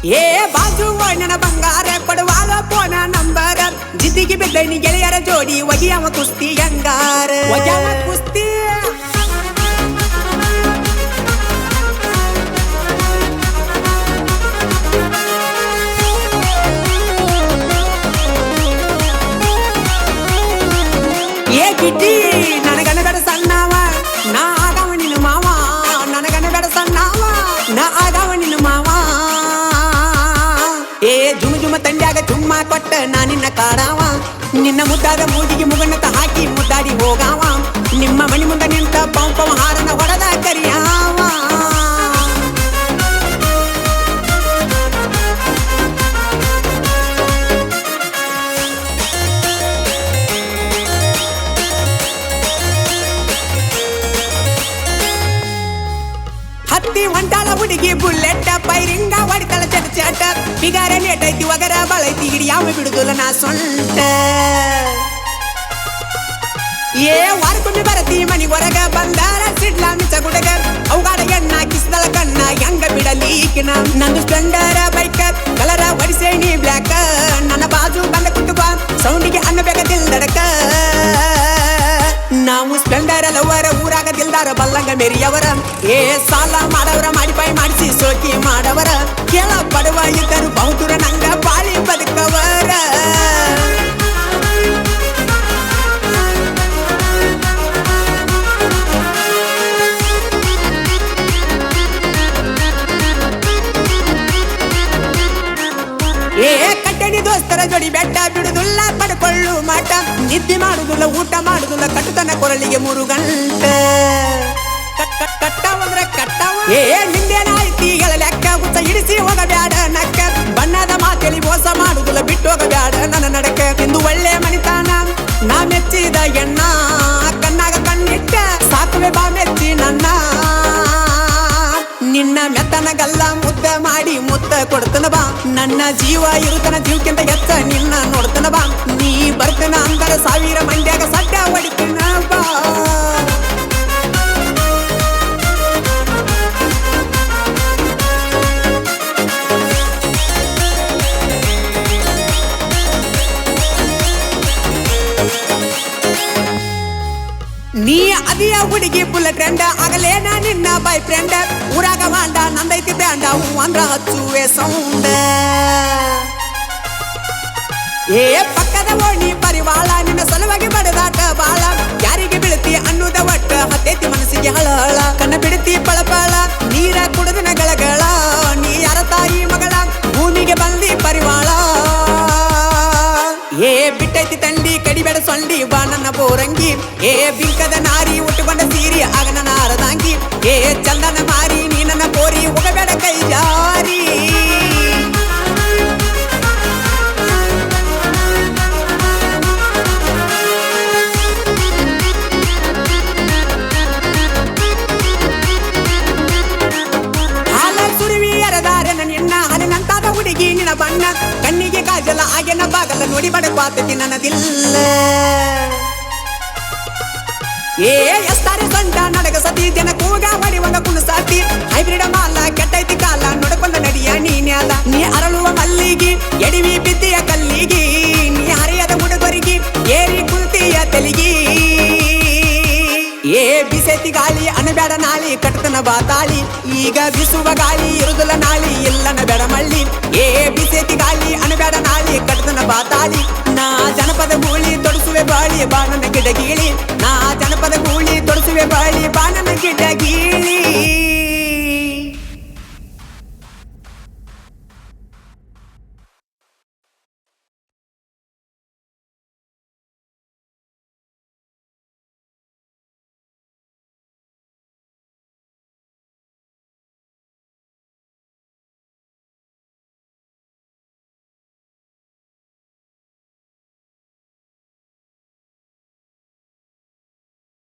ಏ ಬಾಜು ನನ್ನ ಬಂಗಾರ ಕೊಡುವಾಗ ಫೋನ ನಂಬರ ಜಿದ್ದಿಗೆ ಬಿದ್ದೈನಿ ಗೆಳೆಯರ ಜೋಡಿ ಒಗಿಯವ ಕುಸ್ತಿ ಹಂಗಾರ ಒಗ್ಯಾವ ಕುಸ್ತಿ ಏ ಗಿಡ್ಡಿ ನನಗನ ಬೇಡ ಸಣ್ಣವ ನಾ ಆಗವ ನಿನ್ನ ಮಾವ ನನಗನ ಬೇಡ ಸಣ್ಣವ ನಾ ಆಗವ ನಿನ್ನ ಮಾವ ಏ ಜುಮ್ ಜುಮ ತಂಡ್ಯಾಗ ಚುಮ್ಮ ಕೊಟ್ಟ ನಾ ನಿನ್ನ ಕಾಡಾವ ನಿನ್ನ ಮುದ್ದಾದ ಮೂಗಿಗೆ ಮುಗನತ ಹಾಕಿ ಮುದ್ದಾಡಿ ಹೋಗಾವ ನಿಮ್ಮ ಮಣಿ ಮುಂದೆ ನಿಂತ ಪಂಪವ ಹಾರನ ಹೊಡೆದ ಕರಿಯಾವ ಹತ್ತಿ ಹೊಂಟಾಳ ಹುಡುಗಿ ಬುಲ್ಲೆಟ್ ಪೈರಿಂಗ ಹೊಡಿತಾಳ ಚಟ ಚಟ ಬಿಗಾರ ನೇಟೈತಿ ಒಗರ ಬಳೈತಿ ಹಿಡಿ ಯಾವ ಬಿಡುದಿಲ್ಲ ನಾ ಸೊಂಟ ಏ ವಾರಕ್ಕೊಮ್ಮೆ ಬರತಿ ಮನಿ ಹೊರಗ ಬಂದಾರ ಸಿಡ್ಲ ಮಿಚ ಗುಡಗ ಅವುಗಾಡ ಎಣ್ಣ ಕಿಸ್ದಳ ಕಣ್ಣ ಹೆಂಗ ಬಿಡಲೀಕಿನ ನಂದು ಸ್ಪ್ಲೆಂಡರ್ ಬೈಕ್ ಕಲರ ಹೊಡಿಸೇನಿ ಬ್ಲ್ಯಾಕ್ ನನ್ನ ಬಾಜು ಬಂದ ಕುಟುಂಬ ಸೌಂಡಿಗೆ ಅನ್ನಬೇಕದಿಲ್ದಡಕ ನಾವು ಸ್ಪ್ಲೆಂಡರ್ ಲವರ ಊರಾಗ ದಿಲ್ದಾರ ಬಲ್ಲಂಗ ಮೇರಿಯವರ ಏ ಸಾಲ ಮಾಡವರ ಮಾಡಿಪಾಯಿ ಮಾಡಿಸಿ ಸೋಕಿ ಮಾಡವರ ಕೇಳ ಪಡುವ ಇದ್ದರು ಬಹುದೂರ ನಂಗ ಬಾಳಿ ಬದುಕವರ ಏ ಕಟ್ಟಣಿ ದೋಸ್ತರ ಜೋಡಿ ಬೆಟ್ಟ ಬಿಡುದಿಲ್ಲ ಪಡ್ಕೊಳ್ಳು ಮಾಟ ನಿದ್ದೆ ಮಾಡುದಿಲ್ಲ ಊಟ ಮಾಡುದಿಲ್ಲ ಕಟ್ಟುತನ ಕೊರಳಿಗೆ 3 ಗಂಟೆ ಕಟ್ಟವಂದ್ರ ಕಟ್ಟವ ಏ ನಿಂದೇನಾಯ್ತಿಗಳ ಲೆಕ್ಕ ಉತ್ತ ಹಿಡಿಸಿ ಹೋಗಬ್ಯಾಡ ನಕ್ಕ ಬಣ್ಣದ ಮಾತೇಳಿ ಮೋಸ ಮಾಡುದಿಲ್ಲ ಬಿಟ್ಟು ಹೋಗಬ್ಯಾಡ ನನ್ನ ನಡಕ ಇಂದು ಒಳ್ಳೆ ಮನಿತಾನ ನಾ ಮೆಚ್ಚಿದ ಎಣ್ಣ ಕಣ್ಣಾಗ ಕಣ್ಣಿಟ್ಟ ಸಾಕುವೆ ಬಾ ಮೆಚ್ಚಿ ನನ್ನ ನಿನ್ನ ಮೆತ್ತನಗಲ್ಲ ಮುದ್ದ ಮಾಡಿ ಮುತ್ತ ಕೊಡ್ತನ ಬಾ ನನ್ನ ಜೀವ ಇರುತನ ಜೀವಕ್ಕಿಂತ ಎತ್ತ ನಿನ್ನ ನೋಡ್ತನ ಬಾ ನೀ ಬರ್ತನ ಅಂದರ 1000 ಮಂಡ್ಯಾಗ ಸಡ್ಡ ಹೊಡಿತನ ಬಾ ನೀ ಅದಿಯ ಹುಡುಗಿ ಫುಲ್ ಟ್ರೆಂಡ್ ಆಗಲೇನ ನಿನ್ನ ಬಾಯ್ ಫ್ರೆಂಡ್ ಊರಾಗ ವಾಂಡ ನಂದೈತಿ ಬ್ಯಾಂಡ ಹೂ ಅಂದ್ರ ಹಚ್ಚುವೆ ಸೌಂಡ್ ಏ ಪಕ್ಕದ ಓಣಿ ಪರಿವಾಳ ನಿನ್ನ ಸಲುವಾಗಿ ಬಡದಾಟ ಬಾಳ ಯಾರಿಗೆ ಬೀಳ್ತಿ ಅನ್ನುದ ಒಟ್ಟ ಹತ್ತೈತಿ ಮನಸ್ಸಿಗೆ ಹಳಹಳ ಕಣ್ಣ ಬಿಡ್ತಿ ಪಳಪಳ ನೀರ ಕುಡಿದನ ಗಳಗಳ ನೀ ಯಾರ ತಾಯಿ ಮಗಳ ಭೂಮಿಗೆ ಬಂದಿ ಪರಿವಾಳ ಏ ಬಿಟ್ಟೈತಿ ತಂಡಿ ಕಡಿಬೇಡ ಸೊಂಡಿ ಬಾ ನನ್ನ ಬೋರಂಗಿ ಏ ಬಿಂಕದ ನಾರಿ ಉಟ್ಟುಕೊಂಡ ಸೀರಿ ಆಗ ನನ್ನ ಅರದಾಂಗಿ ಏ ಚಂದನ ಮಾರಿ ನೀ ನನ್ನ ಬೋರಿ ಹೋಗಬೇಡ ಕೈ ಜಾರಿ ಹಾಲ ಸುರುವಿ ಎರದಾರೆ ನಿನ್ನ ಹರಿನಂತಾದ ಹುಡುಗಿ ನಿನ್ನ ಬಣ್ಣ ಕಣ್ಣಿಗೆ ಕಾಜಲ ಆಗೇನ ಬಾಗಲ್ಲ ನೋಡಿ ಬಡಪಾತತಿ ನನ್ನದಿಲ್ಲ ಏ ಎಸ್ತಾರೆ ಸೊಂಟ ನಡಗ ಸತಿ ಜನ ಕೂಗ ಹೊಡಿವಂಗ ಕುಣಸಾತಿ ಹೈಬ್ರಿಡ್ ಮಾಲ ಕೆಟ್ಟೈತಿ ಕಾಲ ನೋಡ್ಕೊಂಡ ನಡಿಯ ನೀನ್ಯಾಲ ನೀ ಅರಳುವ ಮಲ್ಲಿಗಿ ಎಡಿವಿ ಬಿದ್ದಿಯ ಕಲ್ಲಿಗಿ ನೀ ಹರಿಯದ ಹುಡುಗರಿಗೆ ಏರಿ ಕುಲ್ತಿಯ ತೆಲಿಗಿ ಏ ಬಿಸೆತಿ ಗಾಳಿ ಅನಬೇಡ ನಾಳಿ ಕಟ್ಟತನ ಬಾತಾಳಿ ಈಗ ಬಿಸುವ ಗಾಳಿ ಇರುದಿಲ್ಲ ನಾಳಿ ಇಲ್ಲನ ಬೇಡ ಮಳ್ಳಿ ಏ ಬಿಸೆತಿ ಗಾಳಿ ಅನಬೇಡ ನಾಳಿ ಕಟ್ಟತನ ಬಾತಾಳಿ ನಾ ಜನಪದ ಗೂಳಿ ತೊಡಸುವೆ ಬಾಳಿ ಬಾಣನ ಗಿಡಗೀಳಿ